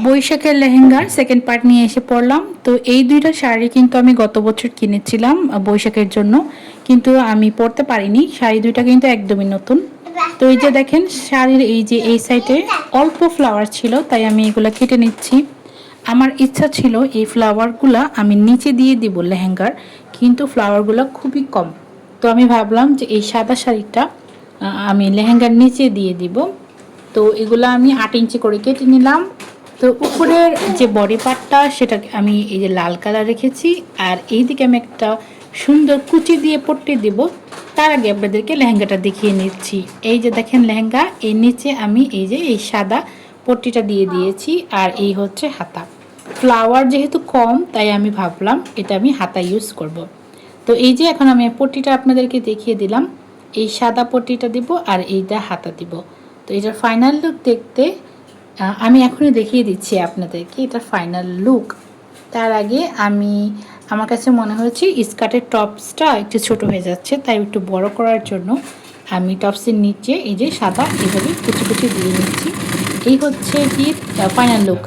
বৈশাখের লেহেঙ্গার second part নিয়ে এসে পড়লাম। তো এই দুইটা শাড়ি কিন্তু আমি গত বছর কিনেছিলাম বৈশাখের জন্য, কিন্তু আমি পরতে পারিনি। শাড়ি দুইটা কিন্তু একদমই নতুন। তো এই যে দেখেন শাড়ির এই যে এই সাইডে অল্প ফ্লাওয়ার ছিল, তাই আমি এগুলো কেটে নিচ্ছি। আমার ইচ্ছা ছিল এই ফ্লাওয়ারগুলো আমি নিচে দিয়ে দিব লেহেঙ্গার, কিন্তু ফ্লাওয়ারগুলো খুবই কম। তো আমি ভাবলাম যে এই সাদা শাড়িটা আমি লেহেঙ্গার নিচে দিয়ে দিব। তো এগুলো আমি 8 ইঞ্চি করে কেটে নিলাম। তো উপরের যে বডি পার্টটা সেটাকে আমি এই যে লাল কালার রেখেছি, আর এই দিকে আমি একটা সুন্দর কুচি দিয়ে পট্টি দিব। তার আগে আপনাদেরকে লেহেঙ্গাটা দেখিয়ে নিচ্ছি। এই যে দেখেন লেহেঙ্গা, এর নিচে আমি এই যে এই সাদা পট্টিটা দিয়ে দিয়েছি, আর এই হচ্ছে হাতা। ফ্লাওয়ার যেহেতু কম, তাই আমি ভাবলাম এটা আমি হাতা ইউজ করব। তো এই যে এখন আমি পট্টিটা আপনাদেরকে দেখিয়ে দিলাম। এই সাদা পট্টিটা দিব আর এইটা হাতা দিব। তো এটার ফাইনাল লুক দেখতে আমি এখনই দেখিয়ে দিচ্ছি আপনাদেরকে এটার ফাইনাল লুক। তার আগে আমার কাছে মনে হয়েছে স্কার্টের টপসটা একটু ছোট হয়ে যাচ্ছে, তাই একটু বড় করার জন্য আমি টপসের নিচে এই যে সাদা এইভাবে কুচি কুচি দিয়ে নিচ্ছি। এই হচ্ছে কি ফাইনাল লুক।